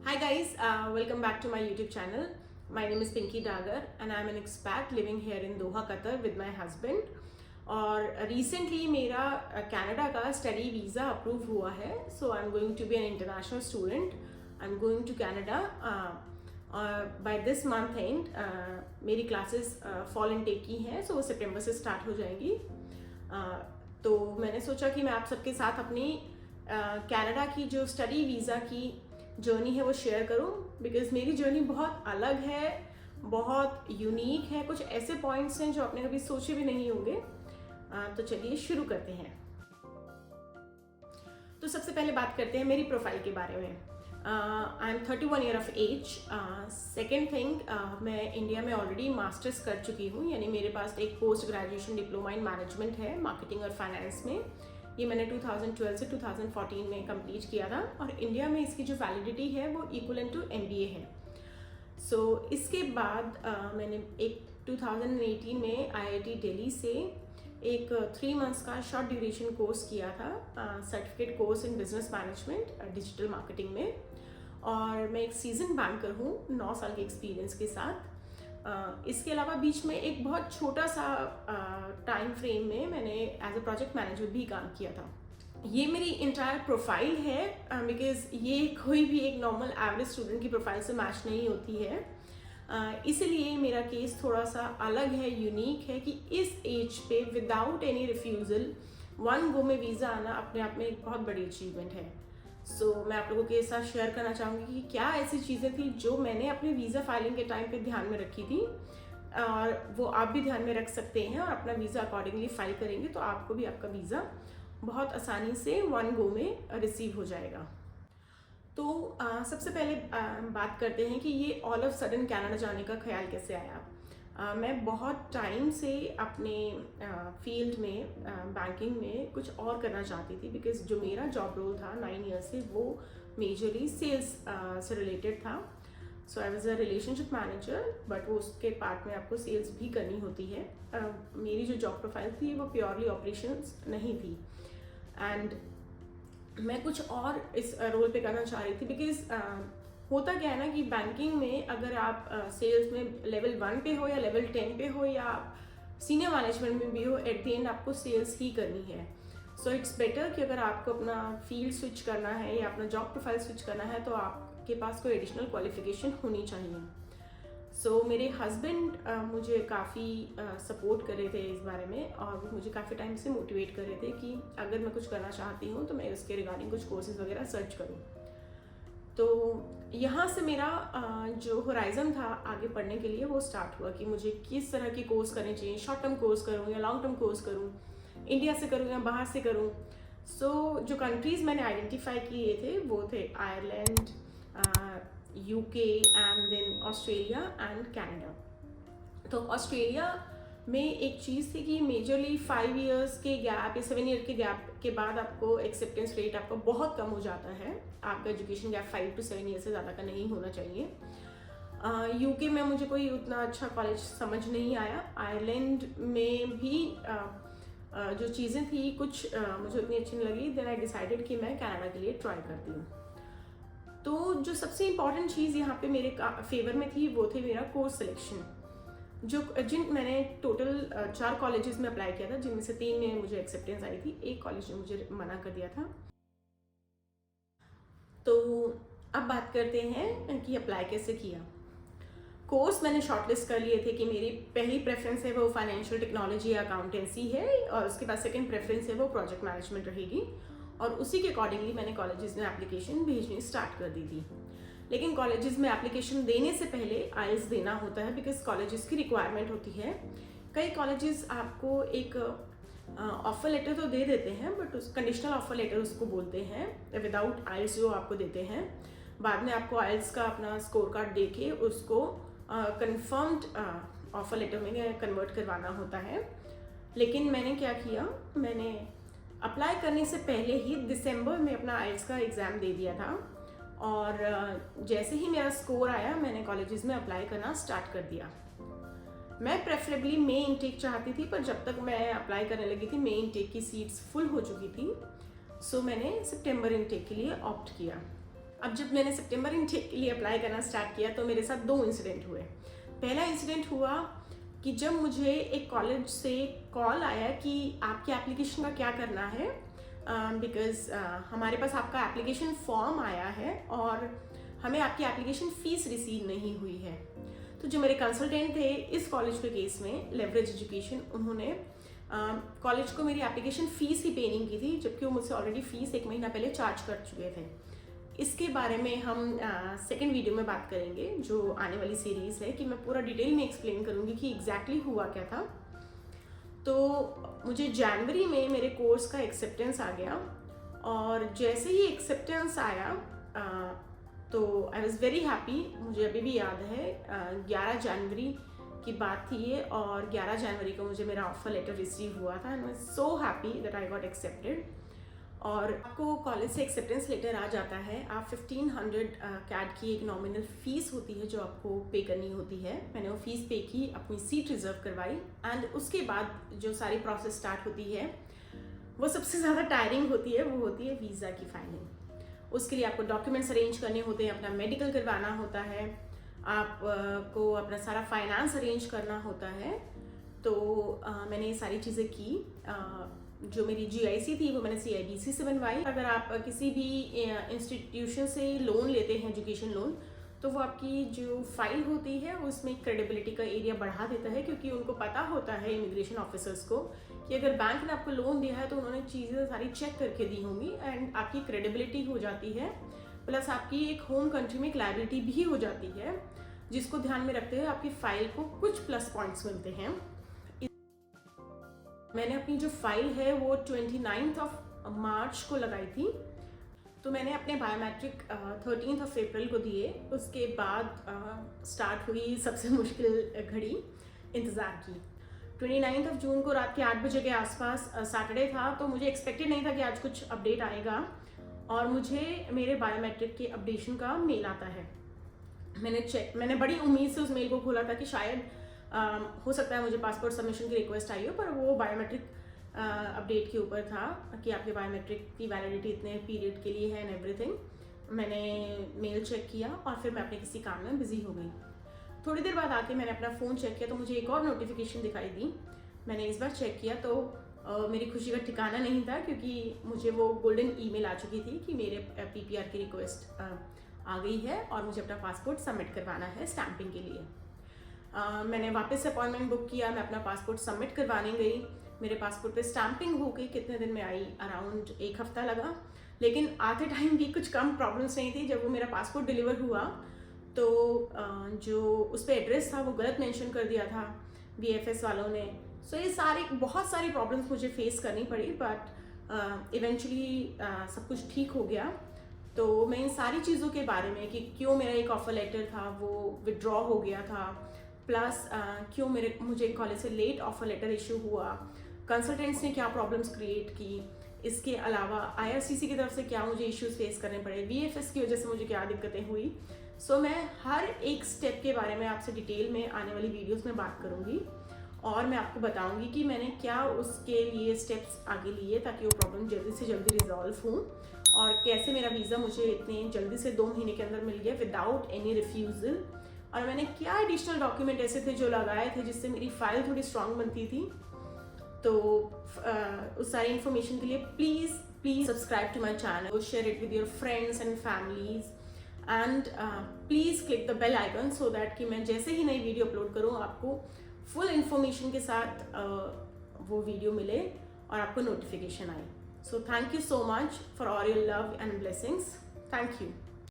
Hi guys, welcome back to my YouTube channel. My name is Pinky Dagar and I'm an expat living here in Doha, Qatar with my husband. और recently मेरा Canada का study visa approve हुआ है, so I'm going to be an international student. I'm going to Canada. By this month end मेरी classes fall intake की हैं, so वो सितंबर से स्टार्ट हो जाएंगी. तो मैंने सोचा कि मैं आप सबके साथ अपनी कनाडा की जो स्टडी वीज़ा की जर्नी है वो शेयर करूं, बिकॉज मेरी जर्नी बहुत अलग है, बहुत यूनिक है. कुछ ऐसे पॉइंट्स हैं जो आपने कभी सोचे भी नहीं होंगे. तो चलिए शुरू करते हैं. तो सबसे पहले बात करते हैं मेरी प्रोफाइल के बारे में. I am 31 year of age. Second thing, मैं इंडिया में ऑलरेडी मास्टर्स कर चुकी हूँ, यानी मेरे पास एक post graduation diploma in management है मार्केटिंग और फाइनेंस में. ये मैंने 2012 से 2014 में कंप्लीट किया था और इंडिया में इसकी जो वैलिडिटी है वो इक्वलेंट टू MBA है. सो इसके बाद मैंने एक 2018 में IIT दिल्ली से एक 3 मंथ्स का शॉर्ट ड्यूरेशन कोर्स किया था, certificate course in business management digital marketing में. और मैं एक सीजन बैंकर हूँ 9 साल के एक्सपीरियंस के साथ. इसके अलावा बीच में एक बहुत छोटा सा टाइम फ्रेम में मैंने एज अ प्रोजेक्ट मैनेजर भी काम किया था. ये मेरी इंटायर प्रोफाइल है, बिकॉज ये कोई भी एक नॉर्मल एवरेज स्टूडेंट की प्रोफाइल से मैच नहीं होती है. इसलिए मेरा केस थोड़ा सा अलग है, यूनिक है कि इस एज पे without any refusal one go में वीज़ा आना अपने आप में एक बहुत बड़ी अचीवमेंट है. सो मैं आप लोगों के साथ शेयर करना चाहूँगी कि क्या ऐसी चीज़ें थी जो मैंने अपने वीज़ा फाइलिंग के टाइम पे ध्यान में रखी थी, और वो आप भी ध्यान में रख सकते हैं और अपना वीज़ा अकॉर्डिंगली फाइल करेंगे तो आपको भी आपका वीज़ा बहुत आसानी से वन गो में रिसीव हो जाएगा. तो सबसे पहले बात करते हैं कि ये ऑल ऑफ सडन कनाडा जाने का ख्याल कैसे आया. मैं बहुत टाइम से अपने फील्ड में बैंकिंग में कुछ और करना चाहती थी, बिकॉज जो मेरा जॉब रोल था 9 ईयर से वो मेजरली सेल्स से रिलेटेड था. So I was a relationship manager, but वो उसके पार्ट में आपको सेल्स भी करनी होती है. मेरी जो जॉब प्रोफाइल थी वो प्योरली ऑपरेशंस नहीं थी, एंड मैं कुछ और इस रोल पे करना चाह रही थी. बिकॉज होता क्या है ना कि बैंकिंग में अगर आप सेल्स में लेवल 1 पे हो या लेवल 10 पे हो या आप सीनियर मैनेजमेंट में भी हो, एट द एंड आपको सेल्स ही करनी है. सो इट्स बेटर कि अगर आपको अपना फील्ड स्विच करना है या अपना जॉब प्रोफाइल स्विच करना है तो आपके पास कोई एडिशनल क्वालिफिकेशन होनी चाहिए. सो मेरे हस्बैंड मुझे काफ़ी सपोर्ट कर रहे थे इस बारे में, और वो मुझे काफ़ी टाइम से मोटिवेट कर रहे थे कि अगर मैं कुछ करना चाहती हूँ तो मैं उसके रिगार्डिंग कुछ कोर्सेज वगैरह सर्च करूँ. तो यहाँ से मेरा जो होराइज़न था आगे पढ़ने के लिए वो स्टार्ट हुआ कि मुझे किस तरह के कोर्स करने चाहिए. शॉर्ट टर्म कोर्स करूँ या लॉन्ग टर्म कोर्स करूँ, इंडिया से करूँ या बाहर से करूँ. सो जो कंट्रीज़ मैंने आइडेंटिफाई किए थे वो थे Ireland, UK and then Australia and Canada. तो ऑस्ट्रेलिया में एक चीज़ थी कि मेजरली 5 ईयर्स के गैप या 7 ईयर के गैप के बाद आपको एक्सेप्टेंस रेट आपका बहुत कम हो जाता है. आपका एजुकेशन गैप 5 to 7 ईयर से ज़्यादा का नहीं होना चाहिए. UK में मुझे कोई उतना अच्छा कॉलेज समझ नहीं आया. आयरलैंड में भी जो चीज़ें थी कुछ मुझे उतनी अच्छी नहीं लगी. देन आई डिसाइडेड कि मैं कनाडा के लिए ट्राई करती हूँ. तो जो सबसे इम्पॉर्टेंट चीज़ यहाँ पे मेरे फेवर में थी वो थे मेरा कोर्स सिलेक्शन. जिन मैंने टोटल 4 कॉलेजेस में अप्लाई किया था, जिनमें से 3 में मुझे एक्सेप्टेंस आई थी, एक कॉलेज ने मुझे मना कर दिया था. तो अब बात करते हैं कि अप्लाई कैसे किया. कोर्स मैंने शॉर्टलिस्ट कर लिए थे कि मेरी पहली प्रेफरेंस है वो फाइनेंशियल टेक्नोलॉजी या अकाउंटेंसी है, और उसके बाद सेकंड प्रेफरेंस है वो प्रोजेक्ट मैनेजमेंट रहेगी, और उसी के अकॉर्डिंगली मैंने कॉलेजेस में एप्लीकेशन भेजनी स्टार्ट कर दी थी. लेकिन कॉलेजेस में एप्लीकेशन देने से पहले IELTS देना होता है, बिकॉज कॉलेजेस की रिक्वायरमेंट होती है. कई कॉलेजेस आपको एक ऑफर लेटर तो दे देते हैं, बट उस कंडीशनल ऑफर लेटर उसको बोलते हैं, विदाउट IELTS जो आपको देते हैं. बाद में आपको IELTS का अपना स्कोर कार्ड दे के उसको कन्फर्म्ड ऑफर लेटर में कन्वर्ट करवाना होता है. लेकिन मैंने क्या किया, मैंने अप्लाई करने से पहले ही दिसंबर में अपना IELTS का एग्ज़ाम दे दिया था, और जैसे ही मेरा स्कोर आया मैंने कॉलेजेस में अप्लाई करना स्टार्ट कर दिया. मैं प्रेफरेबली मई इनटेक चाहती थी, पर जब तक मैं अप्लाई करने लगी थी मई इनटेक की सीट्स फुल हो चुकी थी. सो मैंने सितंबर इनटेक के लिए ऑप्ट किया. अब जब मैंने सितंबर इनटेक के लिए अप्लाई करना स्टार्ट किया तो मेरे साथ 2 इंसिडेंट हुए। पहला इंसिडेंट हुआ कि जब मुझे एक कॉलेज से कॉल आया कि आपकी एप्लीकेशन का क्या करना है, बिकॉज़ हमारे पास आपका एप्लीकेशन फॉर्म आया है और हमें आपकी एप्लीकेशन फ़ीस रिसीव नहीं हुई है। तो जो मेरे कंसल्टेंट थे इस कॉलेज के केस में, लेवरेज एजुकेशन, उन्होंने कॉलेज को मेरी एप्लीकेशन फ़ीस ही पे नहीं की थी, जबकि वो मुझसे ऑलरेडी फ़ीस 1 महीना पहले चार्ज कर चुके थे। इसके बारे में हम सेकंड वीडियो में बात करेंगे जो आने वाली सीरीज़ है, कि मैं पूरा डिटेल में एक्सप्लेन करूँगी कि एग्जैक्टली हुआ क्या था। तो मुझे जनवरी में मेरे कोर्स का एक्सेप्टेंस आ गया और जैसे ही एक्सेप्टेंस आया तो आई वॉज़ वेरी हैप्पी। मुझे अभी भी याद है 11 जनवरी की बात थी ये, और 11 जनवरी को मुझे मेरा ऑफर लेटर रिसीव हुआ था and I was so happy that I got accepted. और आपको कॉलेज से एक्सेप्टेंस लेटर आ जाता है, आप 1500 कैड की एक नॉमिनल फ़ीस होती है जो आपको पे करनी होती है। मैंने वो फ़ीस पे की, अपनी सीट रिज़र्व करवाई एंड उसके बाद जो सारी प्रोसेस स्टार्ट होती है वो सबसे ज़्यादा टायरिंग होती है, वो होती है वीज़ा की फाइलिंग। उसके लिए आपको डॉक्यूमेंट्स अरेंज करने होते हैं, अपना मेडिकल करवाना होता है, आपको अपना सारा फाइनेंस अरेंज करना होता है। तो मैंने ये सारी चीज़ें की। जो मेरी GIC थी वो मैंने CIBC से बनवाई। अगर आप किसी भी इंस्टीट्यूशन से लोन लेते हैं, एजुकेशन लोन, तो वो आपकी जो फाइल होती है उसमें क्रेडिबिलिटी का एरिया बढ़ा देता है, क्योंकि उनको पता होता है इमिग्रेशन ऑफिसर्स को कि अगर बैंक ने आपको लोन दिया है तो उन्होंने चीज़ें सारी चेक करके दी होंगी एंड आपकी क्रेडिबिलिटी हो जाती है, प्लस आपकी एक होम कंट्री में एक लायबिलिटी भी हो जाती है, जिसको ध्यान में रखते हुए आपकी फ़ाइल को कुछ प्लस पॉइंट्स मिलते हैं। मैंने अपनी जो फाइल है वो 29 मार्च को लगाई थी, तो मैंने अपने बायोमेट्रिक 13 अप्रैल को दिए। उसके बाद स्टार्ट हुई सबसे मुश्किल घड़ी, इंतज़ार की। 29 जून को रात के 8 बजे के आसपास सैटरडे था, तो मुझे एक्सपेक्टेड नहीं था कि आज कुछ अपडेट आएगा और मुझे मेरे बायोमेट्रिक के अपडेशन का मेल आता है। मैंने बड़ी उम्मीद से उस मेल को खोला था कि शायद हो सकता है मुझे पासपोर्ट सबमिशन की रिक्वेस्ट आई हो, पर वो बायोमेट्रिक अपडेट के ऊपर था कि आपके बायोमेट्रिक की वैलिडिटी इतने पीरियड के लिए है एंड एवरीथिंग। मैंने मेल चेक किया और फिर मैं अपने किसी काम में बिजी हो गई। थोड़ी देर बाद आके मैंने अपना फ़ोन चेक किया तो मुझे एक और नोटिफिकेशन दिखाई दी। मैंने इस बार चेक किया तो मेरी खुशी का ठिकाना नहीं था, क्योंकि मुझे वो गोल्डन ईमेल आ चुकी थी कि मेरे PPR की रिक्वेस्ट आ गई है और मुझे अपना पासपोर्ट सबमिट करवाना है स्टैंपिंग के लिए। मैंने वापस से अपॉइंटमेंट बुक किया, मैं अपना पासपोर्ट सबमिट करवाने गई। मेरे पासपोर्ट पे स्टैंपिंग हो गई, कितने दिन में आई, अराउंड 1 हफ्ता लगा। लेकिन आते टाइम भी कुछ कम प्रॉब्लम्स नहीं थी। जब वो मेरा पासपोर्ट डिलीवर हुआ तो जो उस पर एड्रेस था वो गलत मेंशन कर दिया था BFS वालों ने। सो ये बहुत सारी प्रॉब्लम्स मुझे फेस करनी पड़ी, बट इवेंचुअली सब कुछ ठीक हो गया। तो मैं इन सारी चीज़ों के बारे में कि क्यों मेरा एक ऑफर लेटर था वो विड्रॉ हो गया था, प्लस क्यों मुझे कॉलेज से लेट ऑफर लेटर इशू हुआ, कंसल्टेंट्स ने क्या प्रॉब्लम्स क्रिएट की, इसके अलावा IRCC की तरफ से क्या मुझे इश्यूज फेस करने पड़े, VFS की वजह से मुझे क्या दिक्कतें हुई। सो मैं हर एक स्टेप के बारे में आपसे डिटेल में आने वाली वीडियोस में बात करूँगी और मैं आपको बताऊँगी कि मैंने क्या उसके लिए स्टेप्स आगे लिए ताकि वो प्रॉब्लम जल्दी से जल्दी रिजॉल्व हों, और कैसे मेरा वीज़ा मुझे इतने जल्दी से 2 महीने के अंदर मिल गया विदाउट एनी रिफ्यूज़ल, और मैंने क्या एडिशनल डॉक्यूमेंट ऐसे थे जो लगाए थे जिससे मेरी फाइल थोड़ी स्ट्रांग बनती थी। तो उस सारी इन्फॉर्मेशन के लिए please subscribe to my channel, share it with your friends and families and please click the bell icon so that कि मैं जैसे ही नई वीडियो अपलोड करूँ आपको फुल इन्फॉर्मेशन के साथ वो वीडियो मिले और आपको नोटिफिकेशन आए। So thank you so much for all your love and blessings. Thank you.